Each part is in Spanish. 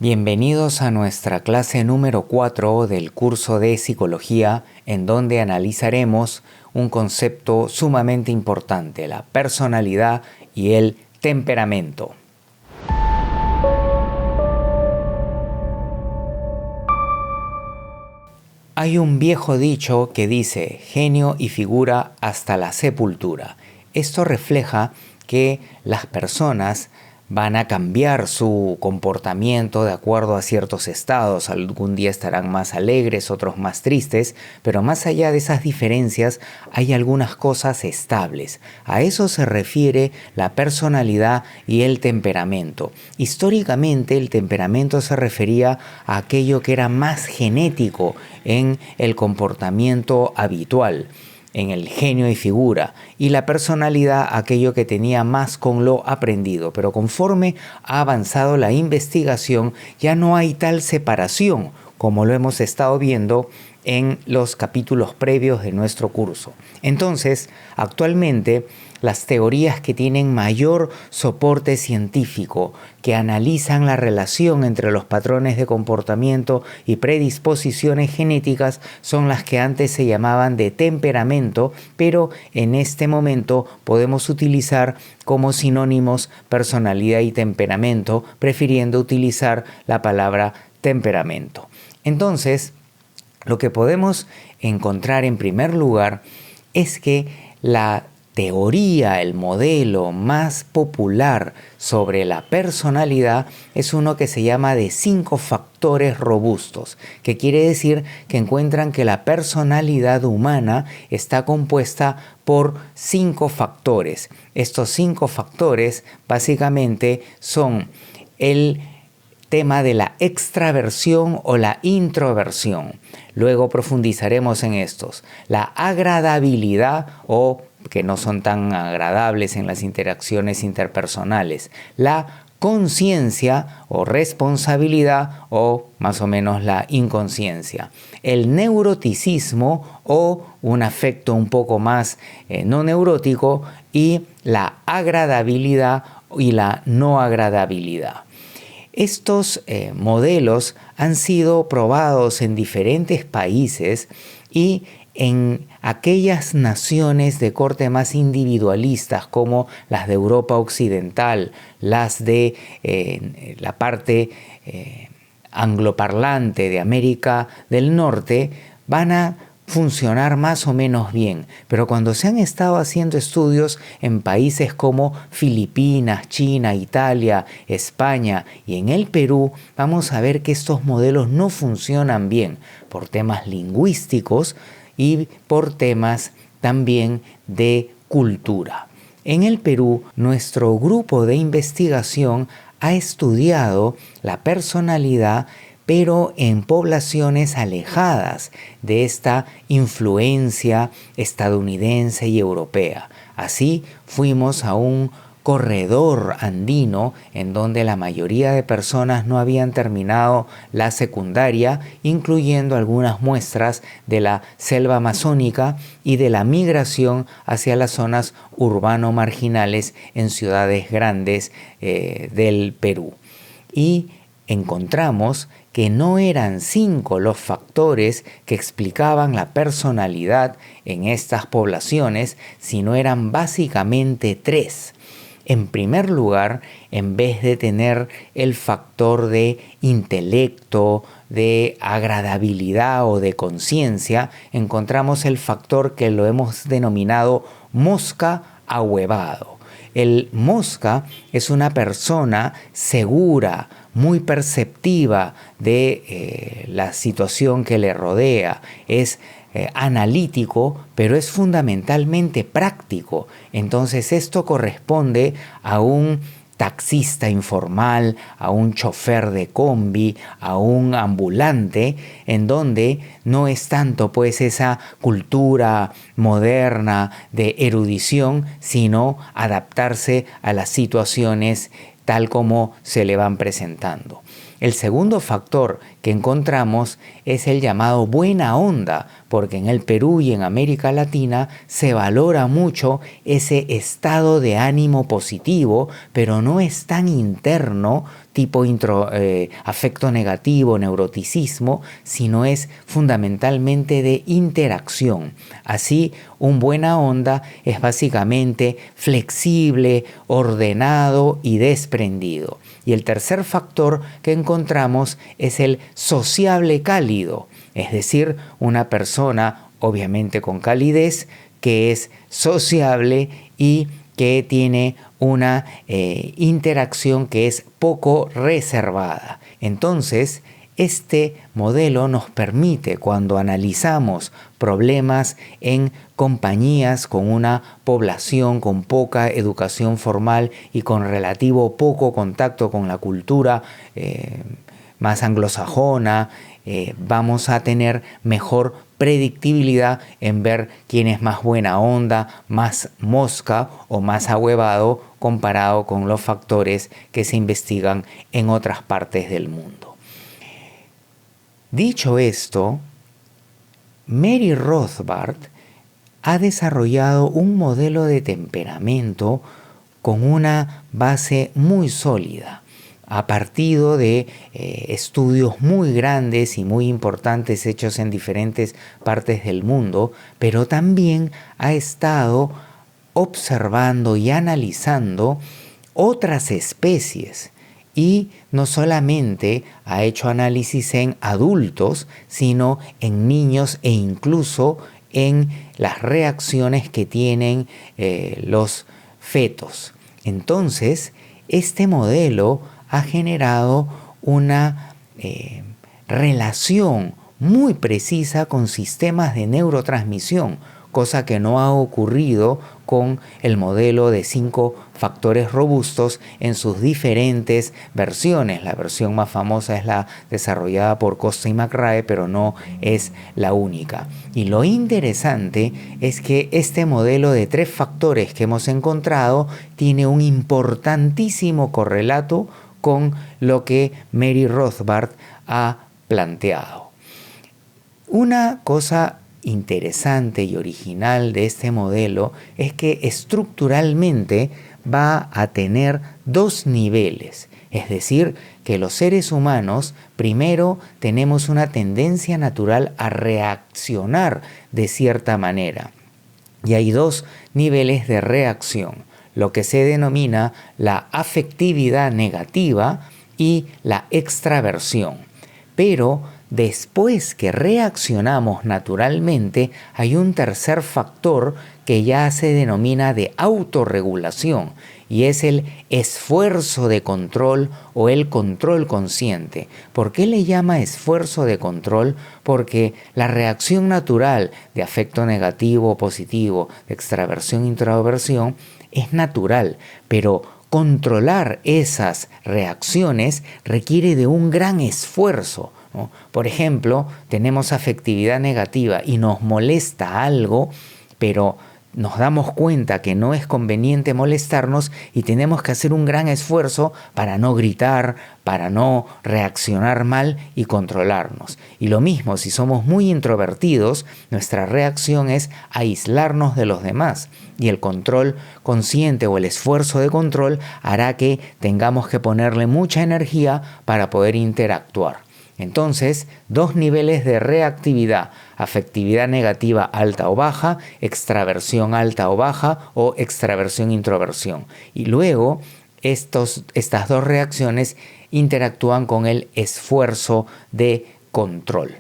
Bienvenidos a nuestra clase número 4 del curso de Psicología, en donde analizaremos un concepto sumamente importante, la personalidad y el temperamento. Hay un viejo dicho que dice, genio y figura hasta la sepultura. Esto refleja que las personas van a cambiar su comportamiento de acuerdo a ciertos estados. Algún día estarán más alegres, otros más tristes, pero más allá de esas diferencias hay algunas cosas estables. A eso se refiere la personalidad y el temperamento. Históricamente el temperamento se refería a aquello que era más genético en el comportamiento habitual, en el genio y figura, y la personalidad aquello que tenía más con lo aprendido. Pero conforme ha avanzado la investigación, ya no hay tal separación como lo hemos estado viendo en los capítulos previos de nuestro curso. Entonces, actualmente, las teorías que tienen mayor soporte científico, que analizan la relación entre los patrones de comportamiento y predisposiciones genéticas, son las que antes se llamaban de temperamento, pero en este momento podemos utilizar como sinónimos personalidad y temperamento, prefiriendo utilizar la palabra temperamento. Entonces, lo que podemos encontrar en primer lugar es que la teoría, el modelo más popular sobre la personalidad es uno que se llama de 5 factores robustos, que quiere decir que encuentran que la personalidad humana está compuesta por 5 factores. Estos 5 factores básicamente son el tema de la extraversión o la introversión. Luego profundizaremos en estos. La agradabilidad o que no son tan agradables en las interacciones interpersonales. La conciencia o responsabilidad o más o menos la inconsciencia. El neuroticismo o un afecto un poco más no neurótico y la agradabilidad y la no agradabilidad. Estos modelos han sido probados en diferentes países y en aquellas naciones de corte más individualistas como las de Europa Occidental, las de la parte angloparlante de América del Norte, van a funcionar más o menos bien, pero cuando se han estado haciendo estudios en países como Filipinas, China, Italia, España y en el Perú, vamos a ver que estos modelos no funcionan bien por temas lingüísticos y por temas también de cultura. En el Perú, nuestro grupo de investigación ha estudiado la personalidad pero en poblaciones alejadas de esta influencia estadounidense y europea. Así fuimos a un corredor andino en donde la mayoría de personas no habían terminado la secundaria, incluyendo algunas muestras de la selva amazónica y de la migración hacia las zonas urbano-marginales en ciudades grandes del Perú. Y encontramos que no eran 5 los factores que explicaban la personalidad en estas poblaciones, sino eran básicamente 3. En primer lugar, en vez de tener el factor de intelecto, de agradabilidad o de conciencia, encontramos el factor que lo hemos denominado mosca ahuevado. El mosca es una persona segura, muy perceptiva de la situación que le rodea. Es analítico, pero es fundamentalmente práctico. Entonces esto corresponde a un taxista informal, a un chofer de combi, a un ambulante, en donde no es tanto pues esa cultura moderna de erudición, sino adaptarse a las situaciones tal como se le van presentando. El segundo factor que encontramos es el llamado buena onda, porque en el Perú y en América Latina se valora mucho ese estado de ánimo positivo, pero no es tan interno, tipo afecto negativo, neuroticismo, sino es fundamentalmente de interacción. Así, un buena onda es básicamente flexible, ordenado y desprendido. Y el tercer factor que encontramos es el sociable cálido, es decir, una persona obviamente con calidez que es sociable y que tiene una interacción que es poco reservada. Entonces, este modelo nos permite, cuando analizamos problemas en compañías con una población con poca educación formal y con relativo poco contacto con la cultura más anglosajona, vamos a tener mejor predictibilidad en ver quién es más buena onda, más mosca o más ahuevado comparado con los factores que se investigan en otras partes del mundo. Dicho esto, Mary Rothbard ha desarrollado un modelo de temperamento con una base muy sólida, a partir de estudios muy grandes y muy importantes hechos en diferentes partes del mundo, pero también ha estado observando y analizando otras especies. Y no solamente ha hecho análisis en adultos, sino en niños e incluso en las reacciones que tienen los fetos. Entonces, este modelo ha generado una relación muy precisa con sistemas de neurotransmisión, cosa que no ha ocurrido con el modelo de 5 factores robustos en sus diferentes versiones. La versión más famosa es la desarrollada por Costa y McRae, pero no es la única. Y lo interesante es que este modelo de 3 factores que hemos encontrado tiene un importantísimo correlato con lo que Mary Rothbard ha planteado. Una cosa interesante y original de este modelo es que estructuralmente va a tener 2 niveles, es decir, que los seres humanos primero tenemos una tendencia natural a reaccionar de cierta manera y hay 2 niveles de reacción, lo que se denomina la afectividad negativa y la extraversión, pero después que reaccionamos naturalmente, hay un tercer factor que ya se denomina de autorregulación y es el esfuerzo de control o el control consciente. ¿Por qué le llama esfuerzo de control? Porque la reacción natural de afecto negativo o positivo, de extraversión e introversión, es natural, pero controlar esas reacciones requiere de un gran esfuerzo, ¿no? Por ejemplo, tenemos afectividad negativa y nos molesta algo, pero nos damos cuenta que no es conveniente molestarnos y tenemos que hacer un gran esfuerzo para no gritar, para no reaccionar mal y controlarnos. Y lo mismo, si somos muy introvertidos, nuestra reacción es aislarnos de los demás. Y el control consciente o el esfuerzo de control hará que tengamos que ponerle mucha energía para poder interactuar. Entonces, 2 niveles de reactividad, afectividad negativa alta o baja, extraversión alta o baja o extraversión-introversión. Y luego, estas 2 reacciones interactúan con el esfuerzo de control.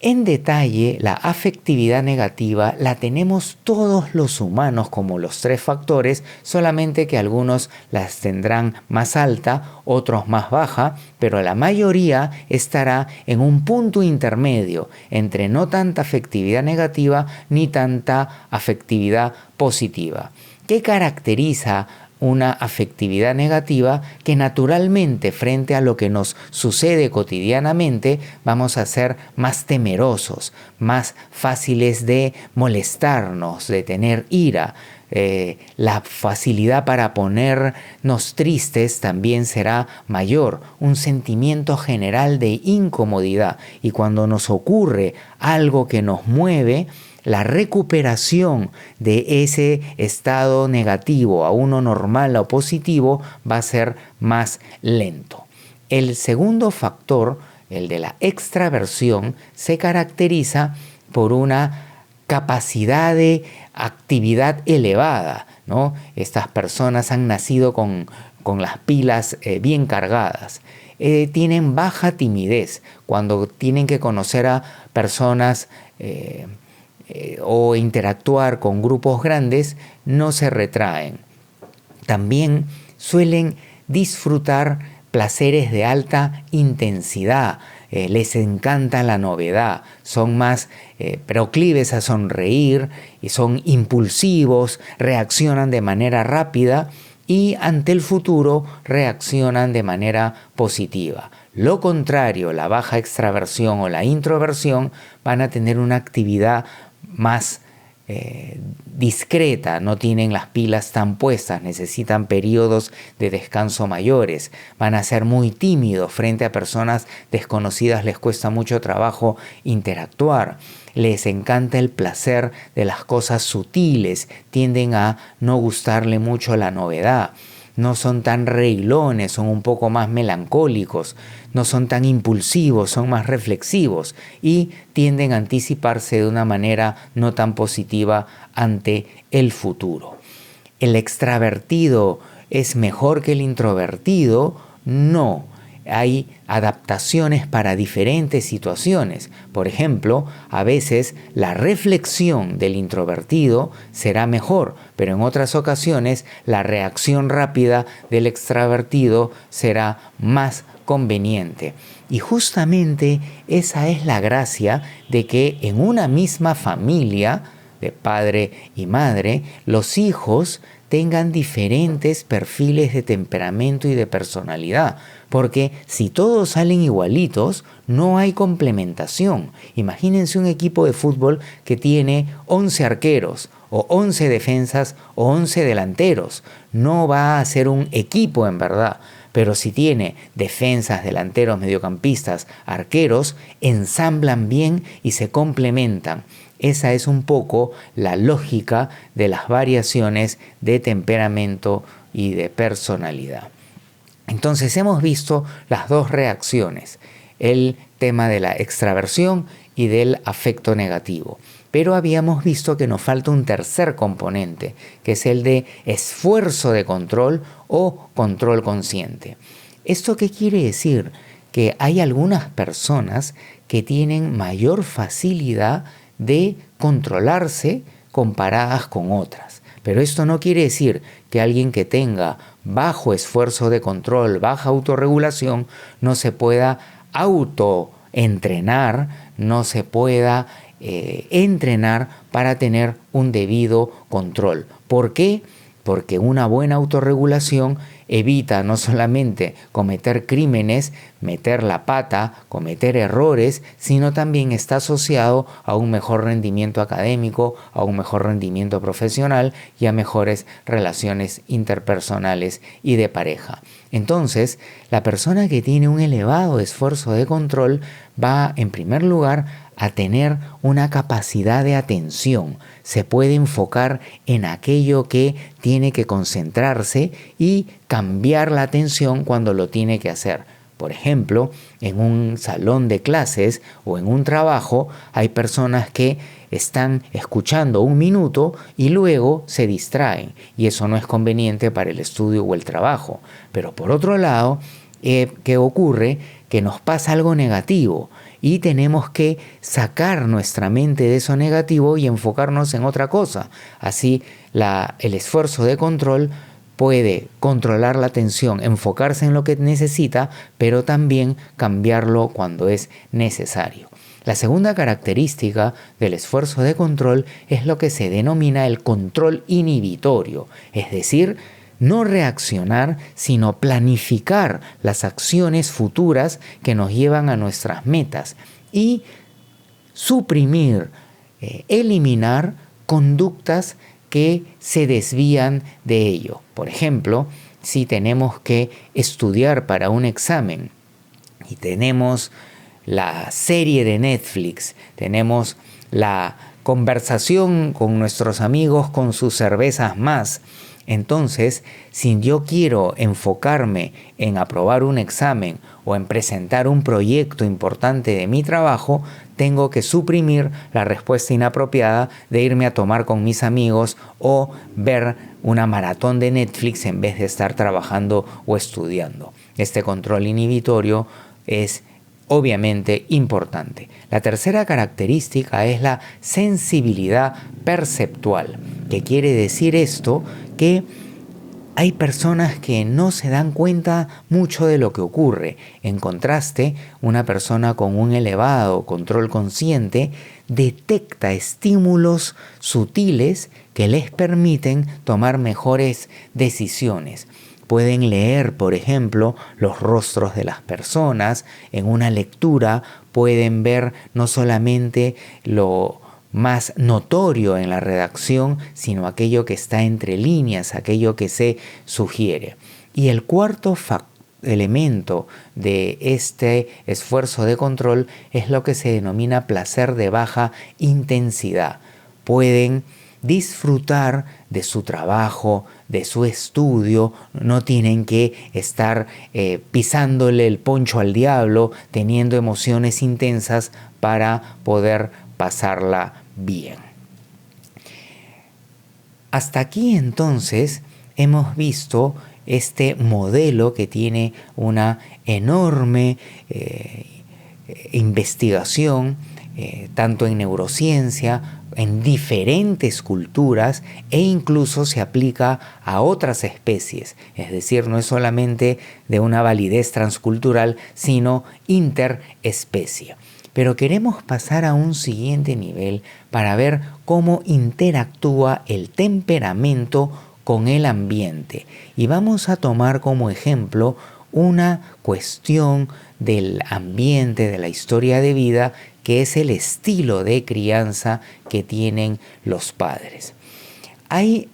En detalle, la afectividad negativa la tenemos todos los humanos como los 3 factores, solamente que algunos las tendrán más alta, otros más baja, pero la mayoría estará en un punto intermedio entre no tanta afectividad negativa ni tanta afectividad positiva. ¿Qué caracteriza una afectividad negativa? Que naturalmente frente a lo que nos sucede cotidianamente vamos a ser más temerosos, más fáciles de molestarnos, de tener ira. la facilidad para ponernos tristes también será mayor, un sentimiento general de incomodidad. Y cuando nos ocurre algo que nos mueve, la recuperación de ese estado negativo a uno normal o positivo va a ser más lento. El segundo factor, el de la extraversión, se caracteriza por una capacidad de actividad elevada, ¿no? Estas personas han nacido con las pilas bien cargadas. Tienen baja timidez cuando tienen que conocer a personas o interactuar con grupos grandes, no se retraen. También suelen disfrutar placeres de alta intensidad, les encanta la novedad, son más proclives a sonreír y son impulsivos, reaccionan de manera rápida y ante el futuro reaccionan de manera positiva. Lo contrario, la baja extraversión o la introversión van a tener una actividad más discreta, no tienen las pilas tan puestas, necesitan periodos de descanso mayores, van a ser muy tímidos frente a personas desconocidas, les cuesta mucho trabajo interactuar, les encanta el placer de las cosas sutiles, tienden a no gustarle mucho la novedad. No son tan reilones, son un poco más melancólicos, no son tan impulsivos, son más reflexivos y tienden a anticiparse de una manera no tan positiva ante el futuro. ¿El extravertido es mejor que el introvertido? No. Hay adaptaciones para diferentes situaciones. Por ejemplo, a veces la reflexión del introvertido será mejor, pero en otras ocasiones la reacción rápida del extravertido será más conveniente. Y justamente esa es la gracia de que en una misma familia de padre y madre, los hijos tengan diferentes perfiles de temperamento y de personalidad, porque si todos salen igualitos, no hay complementación. Imagínense un equipo de fútbol que tiene 11 arqueros, o 11 defensas, o 11 delanteros. No va a ser un equipo en verdad. Pero si tiene defensas, delanteros, mediocampistas, arqueros, ensamblan bien y se complementan. Esa es un poco la lógica de las variaciones de temperamento y de personalidad. Entonces hemos visto las dos reacciones, el tema de la extraversión y del afecto negativo. Pero habíamos visto que nos falta un tercer componente, que es el de esfuerzo de control o control consciente. ¿Esto qué quiere decir? Que hay algunas personas que tienen mayor facilidad de controlarse comparadas con otras. Pero esto no quiere decir que alguien que tenga bajo esfuerzo de control, baja autorregulación, no se pueda autoentrenar, no se pueda entrenar para tener un debido control. ¿Por qué? Porque una buena autorregulación evita no solamente cometer crímenes, meter la pata, cometer errores, sino también está asociado a un mejor rendimiento académico, a un mejor rendimiento profesional y a mejores relaciones interpersonales y de pareja. Entonces, la persona que tiene un elevado esfuerzo de control va, en primer lugar, a tener una capacidad de atención. Se puede enfocar en aquello que tiene que concentrarse y cambiar la atención cuando lo tiene que hacer. Por ejemplo, en un salón de clases o en un trabajo hay personas que están escuchando un minuto y luego se distraen y eso no es conveniente para el estudio o el trabajo. Pero por otro lado, ¿qué ocurre? Que nos pasa algo negativo y tenemos que sacar nuestra mente de eso negativo y enfocarnos en otra cosa. Así, el esfuerzo de control puede controlar la atención, enfocarse en lo que necesita, pero también cambiarlo cuando es necesario. La segunda característica del esfuerzo de control es lo que se denomina el control inhibitorio, es decir, no reaccionar, sino planificar las acciones futuras que nos llevan a nuestras metas y suprimir, eliminar conductas que se desvían de ello. Por ejemplo, si tenemos que estudiar para un examen y tenemos la serie de Netflix, tenemos la conversación con nuestros amigos con sus cervezas más, entonces, si yo quiero enfocarme en aprobar un examen o en presentar un proyecto importante de mi trabajo, tengo que suprimir la respuesta inapropiada de irme a tomar con mis amigos o ver una maratón de Netflix en vez de estar trabajando o estudiando. Este control inhibitorio es obviamente importante. La tercera característica es la sensibilidad perceptual. ¿Qué quiere decir esto? Que hay personas que no se dan cuenta mucho de lo que ocurre. En contraste, una persona con un elevado control consciente detecta estímulos sutiles que les permiten tomar mejores decisiones. Pueden leer, por ejemplo, los rostros de las personas. En una lectura pueden ver no solamente lo más notorio en la redacción, sino aquello que está entre líneas, aquello que se sugiere. Y el cuarto elemento de este esfuerzo de control es lo que se denomina placer de baja intensidad. Pueden disfrutar de su trabajo, de su estudio, no tienen que estar pisándole el poncho al diablo, teniendo emociones intensas para poder pasarla bien. Hasta aquí entonces hemos visto este modelo que tiene una enorme investigación, tanto en neurociencia, en diferentes culturas, e incluso se aplica a otras especies. Es decir, no es solamente de una validez transcultural, sino interespecie. Pero queremos pasar a un siguiente nivel para ver cómo interactúa el temperamento con el ambiente. Y vamos a tomar como ejemplo una cuestión del ambiente, de la historia de vida, que es el estilo de crianza que tienen los padres. Hay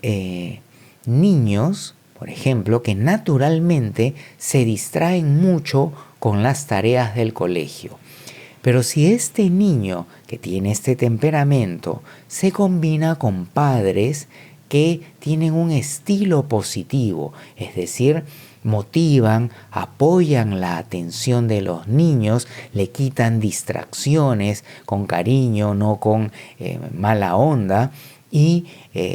niños, por ejemplo, que naturalmente se distraen mucho con las tareas del colegio. Pero si este niño que tiene este temperamento se combina con padres que tienen un estilo positivo, es decir, motivan, apoyan la atención de los niños, le quitan distracciones con cariño, no con mala onda, y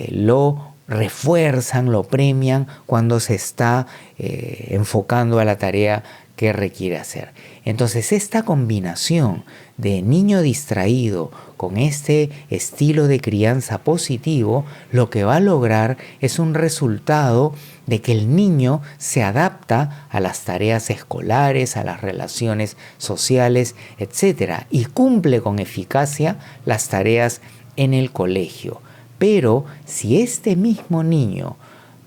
lo refuerzan, lo premian cuando se está enfocando a la tarea que requiere hacer. Entonces, esta combinación de niño distraído con este estilo de crianza positivo, lo que va a lograr es un resultado de que el niño se adapta a las tareas escolares, a las relaciones sociales, etc. y cumple con eficacia las tareas en el colegio. Pero si este mismo niño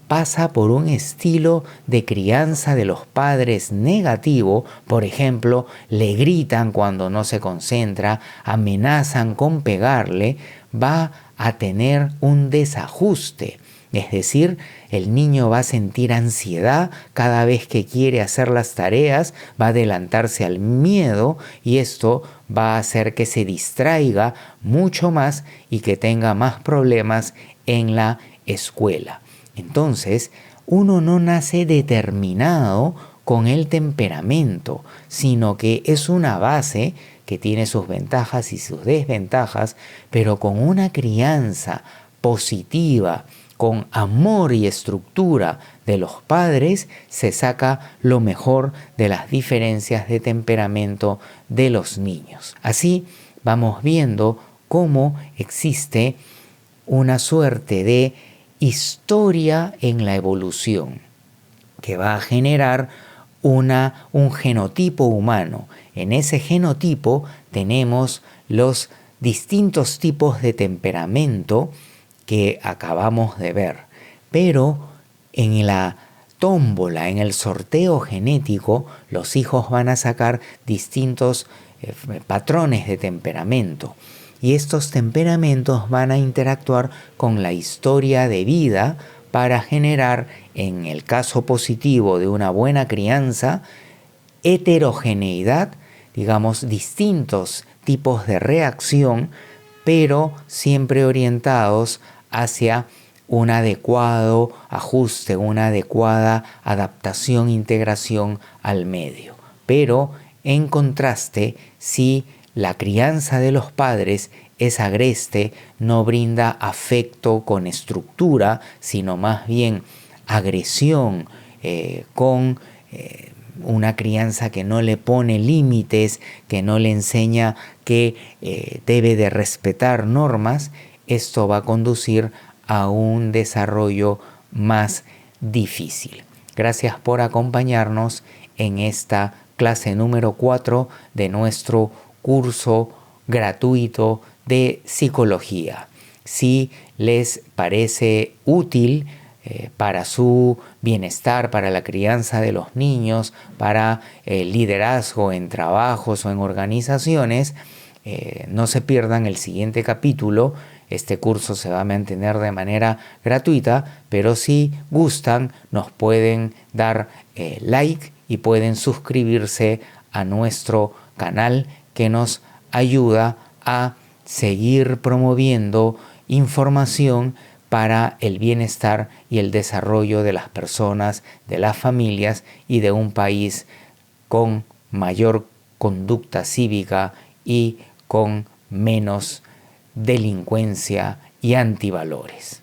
pasa por un estilo de crianza de los padres negativo, por ejemplo, le gritan cuando no se concentra, amenazan con pegarle, va a tener un desajuste. Es decir, el niño va a sentir ansiedad cada vez que quiere hacer las tareas, va a adelantarse al miedo y esto va a hacer que se distraiga mucho más y que tenga más problemas en la escuela. Entonces, uno no nace determinado con el temperamento, sino que es una base que tiene sus ventajas y sus desventajas, pero con una crianza positiva, con amor y estructura de los padres, se saca lo mejor de las diferencias de temperamento de los niños. Así vamos viendo cómo existe una suerte de historia en la evolución que va a generar un genotipo humano. En ese genotipo tenemos los distintos tipos de temperamento que acabamos de ver, pero en la tómbola, en el sorteo genético, los hijos van a sacar distintos patrones de temperamento. y estos temperamentos van a interactuar con la historia de vida para generar, en el caso positivo de una buena crianza, heterogeneidad, digamos, distintos tipos de reacción, pero siempre orientados hacia un adecuado ajuste, una adecuada adaptación, integración al medio. Pero en contraste, si la crianza de los padres es agreste, no brinda afecto con estructura, sino más bien agresión, con una crianza que no le pone límites, que no le enseña que debe de respetar normas, esto va a conducir a un desarrollo más difícil. Gracias por acompañarnos en esta clase número 4 de nuestro curso gratuito de psicología. Si les parece útil para su bienestar, para la crianza de los niños, para el liderazgo en trabajos o en organizaciones, no se pierdan el siguiente capítulo. Este curso se va a mantener de manera gratuita, pero si gustan nos pueden dar like y pueden suscribirse a nuestro canal, que nos ayuda a seguir promoviendo información para el bienestar y el desarrollo de las personas, de las familias y de un país con mayor conducta cívica y con menos delincuencia y antivalores.